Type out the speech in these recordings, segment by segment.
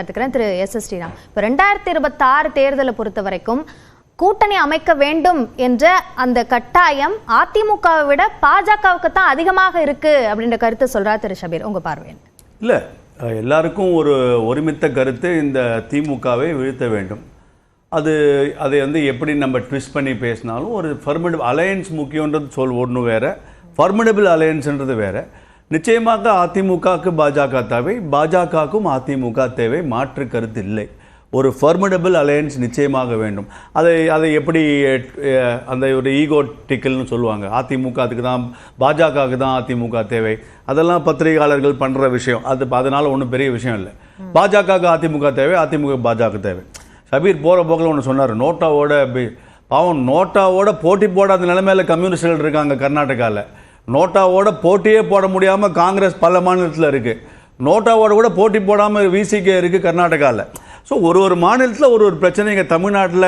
திரு SS. Sriram, இப்போ 2026 தேர்தலை பொறுத்த வரைக்கும் கூட்டணி அமைக்க வேண்டும் என்ற அந்த கட்டாயம் அதிமுகவை விட பாஜகவுக்கு தான் அதிகமாக இருக்கு அப்படின்ற கருத்து சொல்றார் திரு ஷபீர். உங்க பார்வை இல்ல, எல்லாருக்கும் ஒரு ஒருமித்த கருத்து இந்த திமுகவை வீழ்த்த வேண்டும். அதை எப்படி நம்ம ட்விஸ்ட் பண்ணி பேசினாலும் ஒரு ஃபர்மிடபிள் அலையன்ஸ் முக்கியன்றது ஒன்று வேற, ஃபர்மிடபிள் அலையன்ஸ்ன்றது வேற. நிச்சயமாக அதிமுகவுக்கு பாஜக தேவை, பாஜகவுக்கும் அதிமுக தேவை, மாற்று கருத்து இல்லை. ஒரு ஃபர்மிடபிள் அலையன்ஸ் நிச்சயமாக வேண்டும். அதை எப்படி அந்த ஒரு ஈகோட்டிக்கல்னு சொல்லுவாங்க, அதிமுக அதுக்கு தான், பாஜகவுக்கு தான் அதிமுக தேவை, அதெல்லாம் பத்திரிகையாளர்கள் பண்ணுற விஷயம். அதனால் ஒன்றும் பெரிய விஷயம் இல்லை. பாஜகவுக்கு அதிமுக தேவை, அதிமுக பாஜக தேவை. ஷபீர் போகிற போக்கில் ஒன்று சொன்னார், நோட்டாவோட பாவம், நோட்டாவோட போட்டி போடாத நிலைமையில் கம்யூனிஸ்டுகள் இருக்காங்க கர்நாடகாவில். நோட்டாவோட போட்டியே போட முடியாமல் காங்கிரஸ் பல மாநிலத்தில் இருக்குது. நோட்டாவோட கூட போட்டி போடாமல் விசிகே இருக்குது கர்நாடகாவில். ஸோ ஒரு மாநிலத்தில் ஒரு பிரச்சனைங்க. தமிழ்நாட்டில்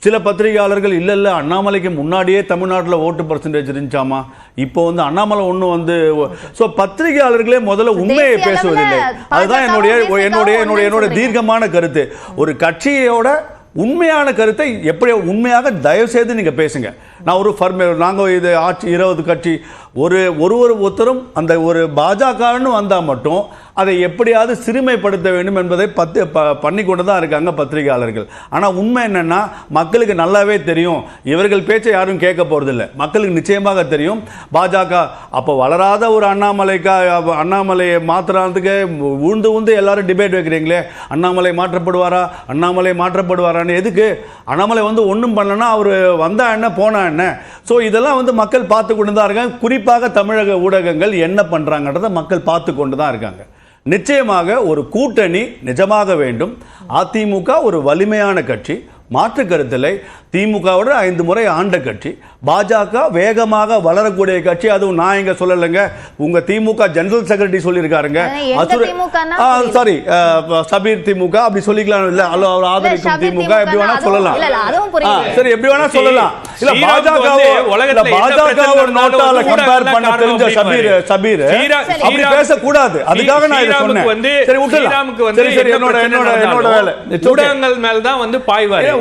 சில பத்திரிகையாளர்கள் இல்லை அண்ணாமலைக்கு முன்னாடியே தமிழ்நாட்டில் ஓட்டு பர்சன்டேஜ் இருந்துச்சாமா, இப்போ அண்ணாமலை ஒன்று ஸோ பத்திரிகையாளர்களே முதல்ல உண்மையை பேசுவதில்லை. அதுதான் என்னுடைய தீர்க்கமான கருத்து. ஒரு கட்சியோட உண்மையான கருத்தை எப்படி உண்மையாக தயவு செய்து நீங்கள் பேசுங்க. நாங்கள் இது ஆட்சி 20 கட்சி ஒருத்தரும் அந்த ஒரு பாஜகன்னு வந்தால் மட்டும் அதை எப்படியாவது சிறுமைப்படுத்த வேண்டும் என்பதை பண்ணி கொண்டு தான் இருக்காங்க பத்திரிகையாளர்கள். ஆனால் உண்மை என்னென்னா, மக்களுக்கு நல்லாவே தெரியும், இவர்கள் பேச்சை யாரும் கேட்க போகிறதில்ல. மக்களுக்கு நிச்சயமாக தெரியும் பாஜக அப்போ வளராத ஒரு அண்ணாமலையை மாற்றுறதுக்கு உந்து எல்லாரும் டிபேட் வைக்கிறீங்களே, அண்ணாமலை மாற்றப்படுவாரான்னு. எதுக்கு? அண்ணாமலை ஒன்றும் பண்ணலன்னா அவர் வந்தா என்ன போனா என்ன? ஸோ இதெல்லாம் மக்கள் பார்த்து கொண்டு தான் இருக்காங்க. குறிப்பாக தமிழக ஊடகங்கள் என்ன பண்ணுறாங்கன்றதை மக்கள் பார்த்து கொண்டு தான் இருக்காங்க. நிச்சயமாக ஒரு கூட்டணி நிஜமாக வேண்டும். அதிமுக ஒரு வலிமையான கட்சி, மாற்று கருத்தில்லை. திமுகவோட 5 முறை ஆண்ட கட்சி. பாஜக வேகமாக வளரக்கூடிய கட்சி. அதுவும் நான் இங்க சொல்லலைங்க, உங்க திமுக ஜெனரல் செக்ரட்டரி சொல்லியிருக்காருங்க. சாரி, ஷபீர் திமுக அப்படி சொல்லிக்கலாம். இல்ல அவர் ஆதரிக்கும் திமுக எப்படி வேணா சொல்லலாம். சரி, எப்படி வேணா சொல்லலாம். இல்ல பாஜக நோட்டால கம்பேர் பண்ண தெரிஞ்ச ஷபீர் அப்படி பேசக்கூடாது. அதுக்காக நான் இதை சொன்னேன். சரி, விட்டுலாம். சரி, என்னோட வேலை ஊடகங்கள் மேல தான் பாய்வாரு.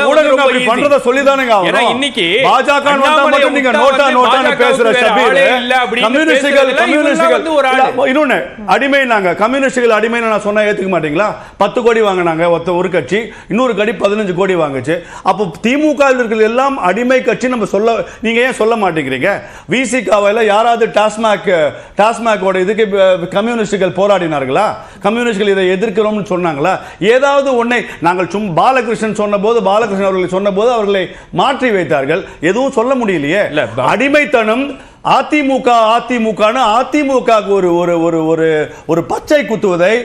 ஊடகம் அப்படி பண்றத சொல்லிதானேங்க ஆகும். இன்னைக்கு பாஜக வந்தா மட்டும் நீங்க நோட்டான்னு பேசுற ஷபீர், கம்யூனிஸ்டுகள் இன்னொன்னு அடிமைனாங்க. கம்யூனிஸ்டுகள் அடிமைன்னு நான் சொன்னா ஏத்துக்க மாட்டீங்களா? 10 கோடி வாங்கினாங்க ஒரு கட்சி, இன்னொரு கட்சி 15 கோடி வாங்குச்சு. அப்போ திமுக இருக்கிறது எல்லாம் அடிமை கட்சி நம்ம சொல்ல, நீங்க ஏன் சொல்ல மாட்டேங்கிறீங்க? விசிகாவில் யாராவது டாஸ்மாகோட இதுக்கு கம்யூனிஸ்டுகள் போராடினார்களா? கம்யூனிஸ்டுகள் இதை எதிர்க்கிறோம்னு சொன்னாங்களா? ஏதாவது ஒன்றை நாங்கள் பாலகிருஷ்ணன் பாலகிருஷ்ணன் அவர்கள் சொன்னபோது அவர்களை மாற்றி வைத்தார்கள். எதுவும் சொல்ல முடியலையே. அடிமைத்தனம் அதிமுக ஒரு பச்சை குத்துவதை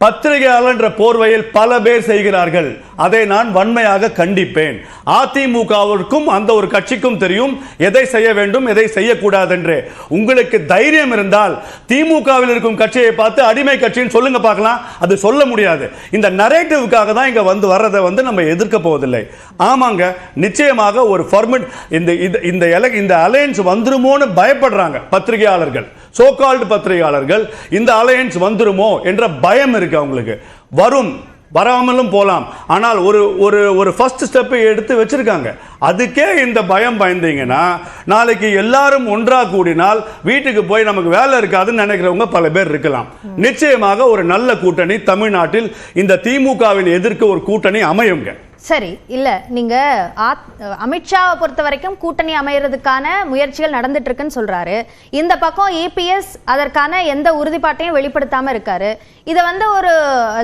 பத்திரிகையாளர் என்ற போர்வையில் பல பேர் செய்கிறார்கள். அதை நான் வன்மையாக கண்டிப்பேன். அதிமுகவிற்கும் அந்த ஒரு கட்சிக்கும் தெரியும் எதை செய்ய வேண்டும், எதை செய்யக்கூடாது என்று. உங்களுக்கு தைரியம் இருந்தால் திமுகவில் இருக்கும் கட்சியை பார்த்து அடிமை கட்சின்னு சொல்லுங்க பார்க்கலாம். அது சொல்ல முடியாது. இந்த நரேட்டிவ்காக தான் இங்க வர்றதை நம்ம எதிர்க்க போவதில்லை. ஆமாங்க, நிச்சயமாக ஒரு ஃபார்மட் இந்த அலையன்ஸ் வந்துருமோன்னு பயப்படுறாங்க பத்திரிகையாளர்கள், சோகால்டு பத்திரிகையாளர்கள். இந்த அலையன்ஸ் வந்துருமோ என்ற பயம் இருக்கு அவங்களுக்கு. வராமலும் போலாம். ஆனால் ஒரு ஃபர்ஸ்ட் ஸ்டெப் எடுத்து வச்சிருக்காங்க. அதுக்கே இந்த பயந்தீங்கன்னா நாளைக்கு எல்லாரும் ஒன்றா கூடினால் வீட்டுக்கு போய் நமக்கு வேலை இருக்காதுன்னு நினைக்கிறவங்க பல பேர் இருக்கலாம். நிச்சயமாக ஒரு நல்ல கூட்டணி தமிழ்நாட்டில் இந்த திமுகவின் எதிர்க்க ஒரு கூட்டணி அமையுங்க. சரி, இல்ல நீங்க அமித்ஷாவை பொறுத்த வரைக்கும் கூட்டணி அமையறதுக்கான முயற்சிகள் நடந்துட்டு இருக்குன்னு சொல்றாரு. இந்த பக்கம் இபிஎஸ் அதற்கான எந்த உறுதிப்பாட்டையும் வெளிப்படுத்தாம இருக்காரு. இதை ஒரு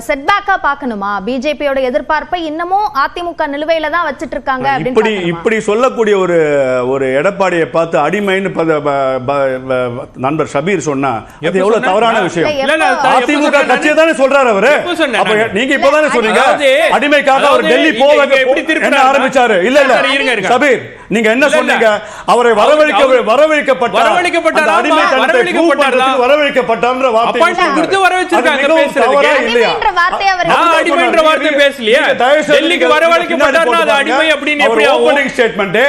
செட்பேக்கா பார்க்கணுமா? பிஜேபியோட எதிர்பார்ப்பை இன்னமும் அதிமுக நிலுவையில தான் வச்சிட்டு இருக்காங்க. இப்படி சொல்லக்கூடிய ஒரு எடப்பாடியை பார்த்து அடிமைன்னு நண்பர் ஷபீர் சொன்னா அது எவ்வளவு தவறான விஷயம். அதிமுக கட்சியை தானே சொல்றாரு அவரு. நீங்க இப்பதானே சொன்னீங்க அடிமைக்காக அவர் டெல்லி என்ன ஆரம்பிச்சாரு? இல்ல சபீர், நீங்க என்ன சொன்னீங்க? அவரை வரவழைக்கப்பட்டார் தவறா இல்லையா? ஓபனிங் ஸ்டேட்மெண்ட்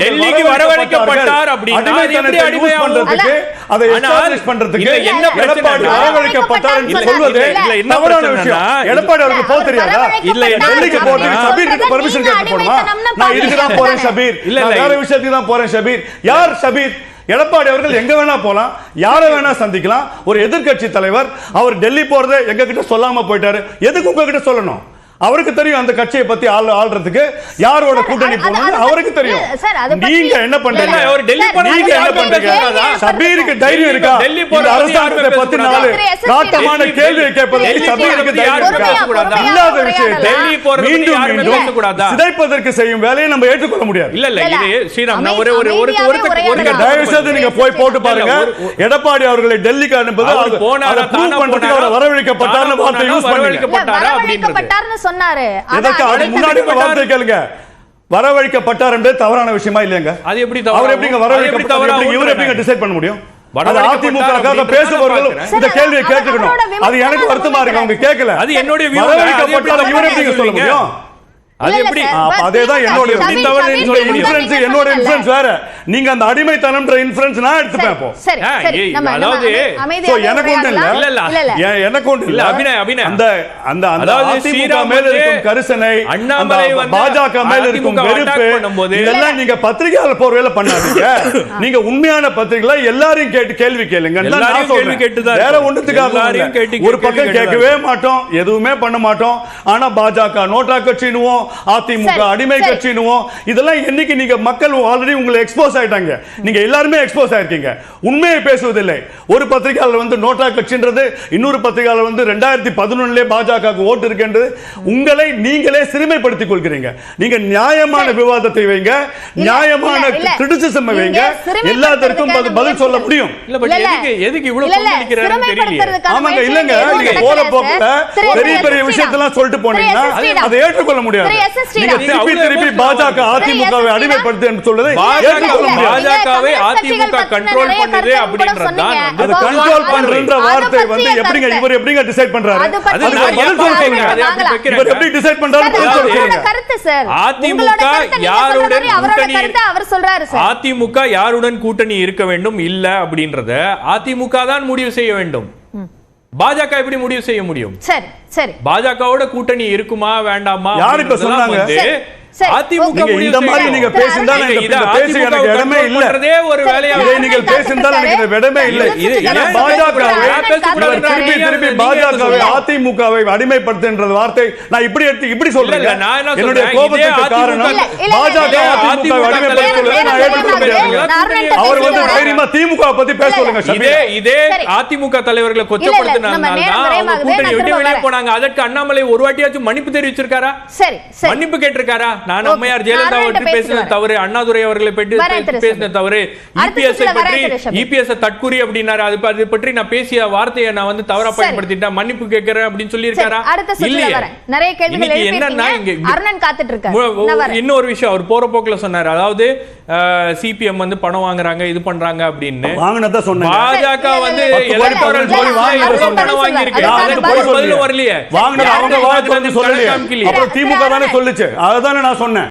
டெல்லிக்கு வரவழைக்கப்பட்டார் அப்படினா எப்படி அடிமை பண்றதுக்கு, அதை எஸ்டாப்லிஷ் பண்றதுக்கு எடப்பாடி வரவழைக்கப்பட்டார் என்று சொல்வது தவறான விஷயம். எடப்பாடி அவருக்கு போக தெரியாதா? இல்ல டெல்லிக்கு போறதுக்கு சபீர் கிட்ட பெர்மிஷன் கேட்க போணுமா? நான் இதுக்கு தான் போறேன் சபீர், நான் வேற விஷயத்துக்கு தான் போறேன் சபீர். யார் சபீர்? எடப்பாடி அவர்கள் எங்க வேணா போலாம், யாரை வேணா சந்திக்கலாம். ஒரு எதிர்க்கட்சி தலைவர் அவர் டெல்லி போறதை எங்க கிட்ட சொல்லாம போயிட்டாரு. எதுக்கு உங்ககிட்ட சொல்லணும்? அவருக்கு தெரியும் அந்த கட்சியை பத்தி ஆள்றதுக்கு யாரோட கூட்டணி போகணும் அவருக்கு தெரியும். நீங்க என்ன பண்றீங்க? நீங்க என்ன பண்றீங்க? சபீருக்கு தைரியம் இருக்கா? இந்த அரசாங்கத்தை பத்தி நாலு காட்டமான கேள்வியை கேட்பதற்கு சபீருக்கு தைரியம் இருக்கா? இல்லாத விஷயத்தை மீண்டும் மீண்டும் சிதைப்பதற்கு செய்யும் வேலையை நம்ம ஏற்றுக்கொள்ள முடியாது. இல்ல இல்ல இது ஸ்ரீராம், நான் தயவு செய்து நீங்க போய் போட்டு பாருங்க. எடப்பாடி அவர்களை டெல்லிக்கு அனுப்புது அதை ப்ரூவ் பண்றதுக்கு அவர் வரவழைக்கப்பட்டார்னு வார்த்தை யூஸ் பண்ணீங்க. சொன்னாரு. முன்னாடி வார்த்தை கேளுங்க. வரவழைக்கப்பட்டார் என்பது தவறான விஷயமா இல்லையாங்க? அது எப்படி அவர் எப்படிங்க வரவழைக்கப்பட்டார்? இவர் எப்படிங்க டிசைட் பண்ண முடியும்? அதிமுக பேசுபவர்கள் இந்த கேள்வியை கேட்டுக்கணும். அது எனக்கு வருத்தமா இருக்கு, அவங்க கேட்கல. அது என்னுடைய வரவழைக்கப்பட்டார் இவர் எப்படிங்க சொல்ல முடியும்? அது எப்படி? அதேதான் என்னோட இன்ஃப்ளூயன்ஸ், என்னோட இன்ஃப்ளூயன்ஸ் வேற. நீங்க அந்த அடிமைத்தனம்ன்ற இன்ஃப்ளூயன்ஸ் நான் எடுத்துப்பேன். இப்போ அதாவது எனக்கு ஒண்ணு இல்ல, எனக்கு ஒண்ணு இல்ல. அபிநய அந்த அந்த அதிமுக மேல இருக்கும் கரிசனை, அண்ணாமலை வந்து பாஜக மேல இருக்கும் வெறுப்பு, இதெல்லாம் நீங்க பத்திரிகையாளர் போர்வையில பண்ணாதீங்க. நீங்க உண்மையான பத்திரிகைல எல்லாரையும் கேட்டு கேள்வி கேளுங்க. வேற ஒண்ணுத்துக்காக ஒரு பக்கம் கேட்கவே மாட்டோம், எதுவுமே பண்ண மாட்டோம். ஆனா பாஜக நோட்டா கட்சினுவோம், அதிமுக அடிமை கட்சினுவோம். இதெல்லாம் என்னைக்கு நீங்க மக்கள் ஆல்ரெடி உங்களை எக்ஸ்போஸ் ஆயிட்டாங்க. நீங்க எல்லாருமே எக்ஸ்போஸ் ஆயிருக்கீங்க. உண்மையை பேசுவதில்லை. ஒரு பத்திரிகையாளர் வந்து நோட்டா கட்சின்றது, இன்னொரு பத்திரிகையாளர் வந்து 2011 பாஜக ஓட்டு இருக்குன்றது, உங்களை நீங்களே சிறுமைப்படுத்திக் கொள்கிறீங்க. நீங்க நியாயமான விவாதத்தை வைங்க, நியாயமான கிரிட்டிசிசம் வைங்க, எல்லாத்திற்கும் பதில் சொல்ல முடியும். எதுக்கு இவ்வளவு கொந்தளிக்கிறாருன்னு தெரியல. ஆமாங்க, இல்லங்க நீங்க போற போக்குல பெரிய பெரிய விஷயத்தெல்லாம் சொல்லிட்டு போனீங்கன்னா அதை ஏற்றுக்கொள்ள முடியாது. நீங்க திருப்பி பாஜக அதிமுகவை அடிமைப்படுத்து என்று சொல்றதை ஏற்றுக்கொள்ள முடியாது. பாஜகவை அதிமுக கண்ட்ரோல் பண்ணுது அப்படின்றதுதான் அது கண்ட்ரோல் பண்றன்ற வார்த்தை வந்து எப்படிங்க இவர் எப்படிங்க டிசைட் பண்றாரு? அதுக்கு பதில் சொல்லுங்க. இவர் எப்படி டிசைட் பண்றாரு? பதில் சொல்லுங்க. Correct sir. அதிமுக யாருடன் கூட்டணி, அவர் சொல்றாரு சார். அதிமுக யாருடன் கூட்டணி இருக்க வேண்டும் இல்ல அப்படின்றத அதிமுக தான் முடிவு செய்ய வேண்டும். பாஜக எப்படி முடிவு செய்ய முடியும்? சரி சரி, பாஜகவோட கூட்டணி இருக்குமா வேண்டாமா? யார் இப்ப சொன்னாங்க? அதிமுக இந்த மாதிரி நீங்க பேசினா பேச எனக்கு இடமே இல்ல. ஒரு வேலையா இதை நீங்கள் பேசினா எனக்கு இடமே இல்லை. திருப்பி பாஜகவை அதிமுகவை அடிமைப்படுத்துகின்ற வார்த்தை நான் இப்படி சொல்றேன். என்னுடைய கோபத்துக்கு காரணம் பாஜக அதிமுகவை அடிமைப்படுத்துவதை நான் ஏற்றுக்கொள்ள முடியாது. அவர் வந்து தைரியமா திமுக பத்தி பேச சொல்லுங்க. இதே அதிமுக தலைவர்களை கொச்சப்படுத்தினாங்க, கூட்டணி விட்டு வெளியே போனாங்க. அதற்கு அண்ணாமலை ஒரு வாட்டியாச்சும் மன்னிப்பு தெரிவிச்சிருக்காரா? மன்னிப்பு கேட்டிருக்காரா? நான் அம்மையார் ஜெயலலிதா பற்றி பேசின தவறு, அண்ணாதுரை அவர்களை பற்றி பேசின தவறு, இபிஎஸ் தற்குறி அப்படின்னாரு, அது பற்றி நான் பேசிய வார்த்தையை நான் வந்து தவறா பயன்படுத்திட்டேன், மன்னிப்பு கேட்கிறேன் அப்படின்னு சொல்லி இருக்காரா? இல்லையா? என்னன்னா இன்னொரு விஷயம் அவர் போற போக்குல சொன்னாரு. அதாவது சிபிஎம் வந்து பணம் வாங்குறாங்க, இது பண்றாங்க அப்படின்னு. பாஜக வந்து பணம் வாங்கி இருக்கு, வரலையே. திமுக தானே சொல்லுச்சு, அதுதானே நான் சொன்னேன்.